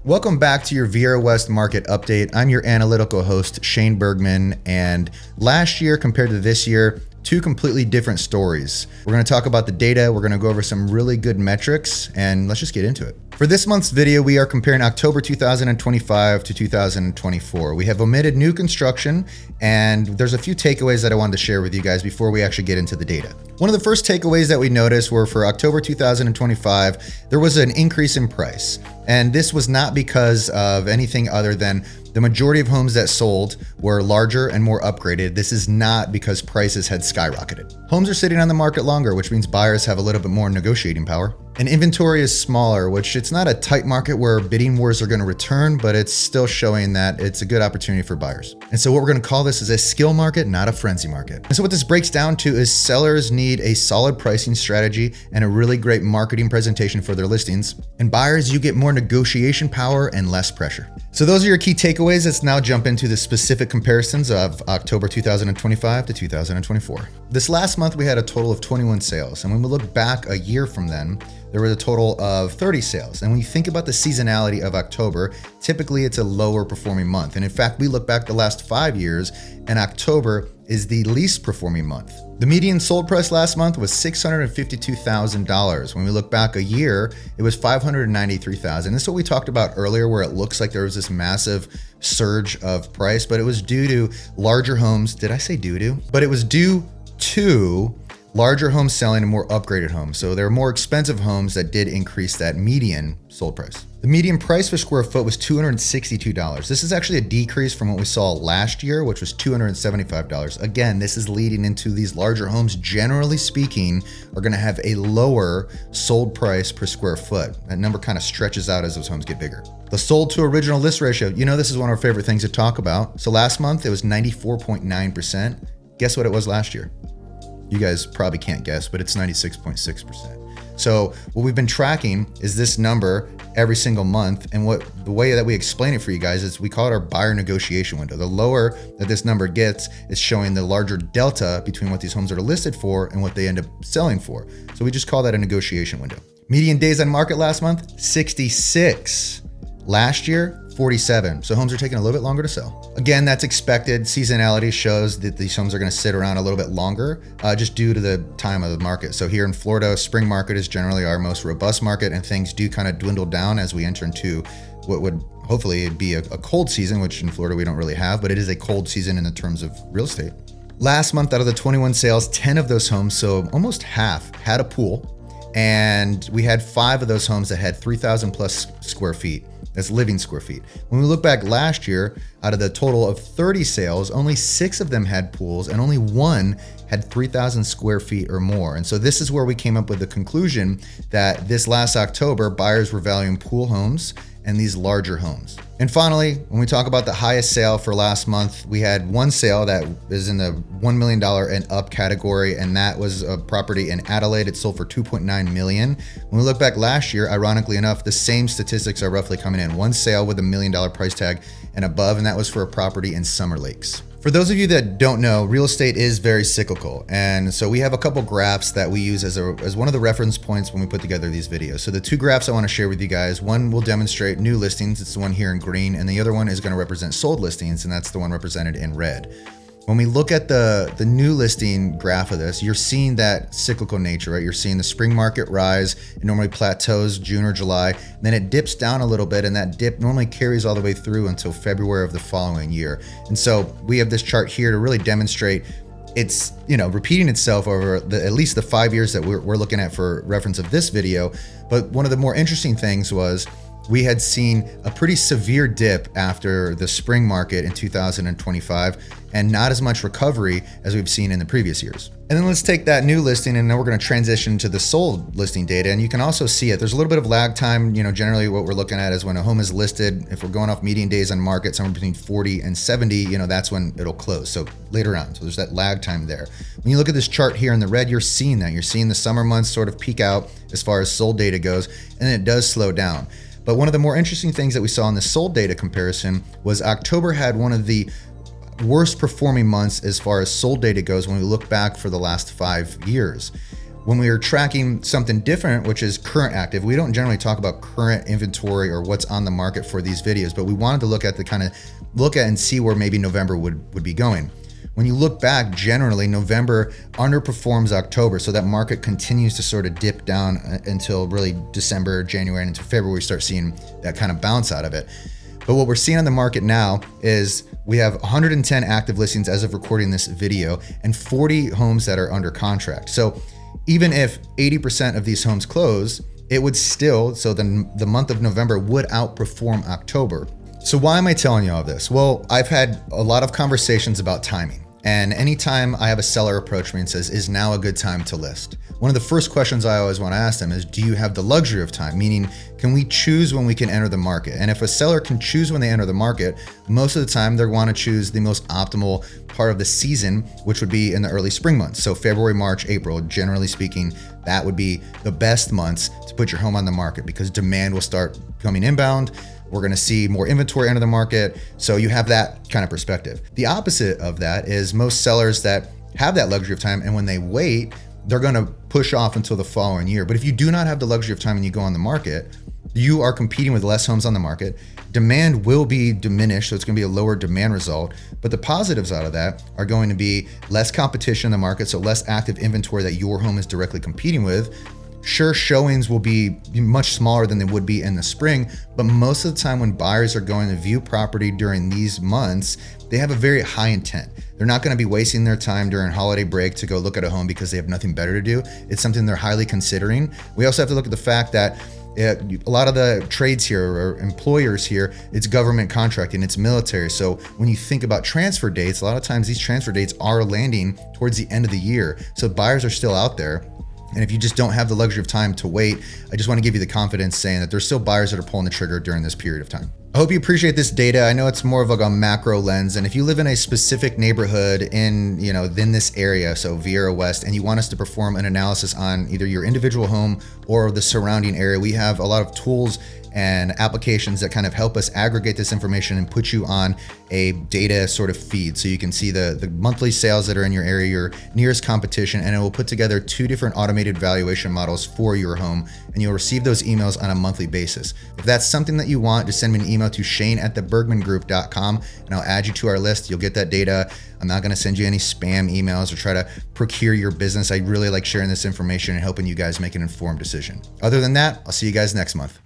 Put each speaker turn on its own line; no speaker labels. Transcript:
Welcome back to your Viera West Market Update. I'm your analytical host, Shane Bergman, and last year compared to this year, two completely different stories. We're going to talk about the data, we're going to go over some really good metrics, and let's just get into it. For this month's video, we are comparing October 2025 to 2024. We have omitted new construction, and there's a few takeaways that I wanted to share with you guys before we actually get into the data. One of the first takeaways that we noticed were for October 2025, there was an increase in price. And this was not because of anything other than the majority of homes that sold were larger and more upgraded. This is not because prices had skyrocketed. Homes are sitting on the market longer, which means buyers have a little bit more negotiating power. And inventory is smaller, which it's not a tight market where bidding wars are going to return, but it's still showing that it's a good opportunity for buyers. And so what we're going to call this is a skill market, not a frenzy market. And so what this breaks down to is sellers need a solid pricing strategy and a really great marketing presentation for their listings. And buyers, you get more negotiation power and less pressure. So those are your key takeaways. Let's now jump into the specific comparisons of October 2025 to 2024. This last month, we had a total of 21 sales. And when we look back a year from then, there was a total of 30 sales. And when you think about the seasonality of October, typically it's a lower performing month. And in fact, we look back the last 5 years and October is the least performing month. The median sold price last month was $652,000. When we look back a year, it was $593,000. This is what we talked about earlier, where it looks like there was this massive surge of price, but it was due to larger homes. Did I say due to? But it was due to larger homes selling and more upgraded homes. So there are more expensive homes that did increase that median sold price. The median price per square foot was $262. This is actually a decrease from what we saw last year, which was $275. Again, this is leading into these larger homes, generally speaking, are going to have a lower sold price per square foot. That number kind of stretches out as those homes get bigger. The sold to original list ratio, this is one of our favorite things to talk about. So last month it was 94.9%. Guess what it was last year? You guys probably can't guess, but it's 96.6%. So what we've been tracking is this number every single month. And the way that we explain it for you guys is we call it our buyer negotiation window. The lower that this number gets, is showing the larger delta between what these homes are listed for and what they end up selling for. So we just call that a negotiation window. Median days on market last month, 66. Last year, 47. So homes are taking a little bit longer to sell. Again, that's expected. Seasonality shows that these homes are going to sit around a little bit longer, just due to the time of the market. So here in Florida, spring market is generally our most robust market, and things do kind of dwindle down as we enter into what would hopefully be a cold season, which in Florida we don't really have, but it is a cold season in the terms of real estate. Last month, out of the 21 sales, 10 of those homes, so almost half, had a pool. And we had 5 of those homes that had 3,000 plus square feet. That's living square feet. When we look back last year, out of the total of 30 sales, only 6 of them had pools and only 1 had 3,000 square feet or more. And so this is where we came up with the conclusion that this last October, buyers were valuing pool homes and these larger homes. And finally, when we talk about the highest sale for last month, we had one sale that is in the $1 million and up category, and that was a property in Adelaide. It sold for $2.9 million. When we look back last year, ironically enough, the same statistics are roughly coming in. One sale with $1 million price tag and above, and that was for a property in Summer Lakes. For those of you that don't know, real estate is very cyclical. And so we have a couple graphs that we use as one of the reference points when we put together these videos. So the 2 graphs I want to share with you guys, one will demonstrate new listings. It's the one here in green, and the other one is going to represent sold listings, and that's the one represented in red. When we look at the new listing graph of this, you're seeing that cyclical nature, right? You're seeing the spring market rise. It normally plateaus June or July, and then it dips down a little bit, and that dip normally carries all the way through until February of the following year. And so we have this chart here to really demonstrate it's repeating itself over at least the 5 years that we're looking at for reference of this video. But one of the more interesting things was we had seen a pretty severe dip after the spring market in 2025 and not as much recovery as we've seen in the previous years. And then let's take that new listing, and then we're going to transition to the sold listing data. And you can also see it. There's a little bit of lag time. Generally what we're looking at is when a home is listed, if we're going off median days on market, somewhere between 40 and 70, that's when it'll close. So later on, so there's that lag time there. When you look at this chart here in the red, you're seeing that. You're seeing the summer months sort of peak out as far as sold data goes, and then it does slow down. But one of the more interesting things that we saw in the sold data comparison was October had one of the worst performing months as far as sold data goes when we look back for the last 5 years. When we are tracking something different, which is current active, we don't generally talk about current inventory or what's on the market for these videos, but we wanted to look at and see where maybe November would be going. When you look back, generally November underperforms October, so that market continues to sort of dip down until really December, January, and into February, we start seeing that kind of bounce out of it. But what we're seeing on the market now is we have 110 active listings as of recording this video and 40 homes that are under contract. So even if 80% of these homes close, it would still, so then the month of November would outperform October. So why am I telling you all this? Well, I've had a lot of conversations about timing. And anytime I have a seller approach me and says, is now a good time to list? One of the first questions I always want to ask them is, do you have the luxury of time? Meaning, can we choose when we can enter the market? And if a seller can choose when they enter the market, most of the time they want to choose the most optimal part of the season, which would be in the early spring months. So February, March, April, generally speaking, that would be the best months to put your home on the market because demand will start coming inbound. We're going to see more inventory enter the market. So you have that kind of perspective. The opposite of that is most sellers that have that luxury of time, and when they wait, they're going to push off until the following year. But if you do not have the luxury of time and you go on the market, you are competing with less homes on the market. Demand will be diminished, so it's going to be a lower demand result. But the positives out of that are going to be less competition in the market, so less active inventory that your home is directly competing with. Sure, showings will be much smaller than they would be in the spring, but most of the time when buyers are going to view property during these months, they have a very high intent. They're not going to be wasting their time during holiday break to go look at a home because they have nothing better to do. It's something they're highly considering. We also have to look at the fact that a lot of the trades here or employers here, it's government contracting, it's military. So when you think about transfer dates, a lot of times these transfer dates are landing towards the end of the year. So buyers are still out there. And if you just don't have the luxury of time to wait, I just want to give you the confidence saying that there's still buyers that are pulling the trigger during this period of time. I hope you appreciate this data. I know it's more of like a macro lens. And if you live in a specific neighborhood in this area, so Viera West, and you want us to perform an analysis on either your individual home or the surrounding area, we have a lot of tools and applications that kind of help us aggregate this information and put you on a data sort of feed. So you can see the monthly sales that are in your area, your nearest competition, and it will put together 2 different automated valuation models for your home. And you'll receive those emails on a monthly basis. If that's something that you want, just send me an email to shane@thebergmangroup.com and I'll add you to our list. You'll get that data. I'm not gonna send you any spam emails or try to procure your business. I really like sharing this information and helping you guys make an informed decision. Other than that, I'll see you guys next month.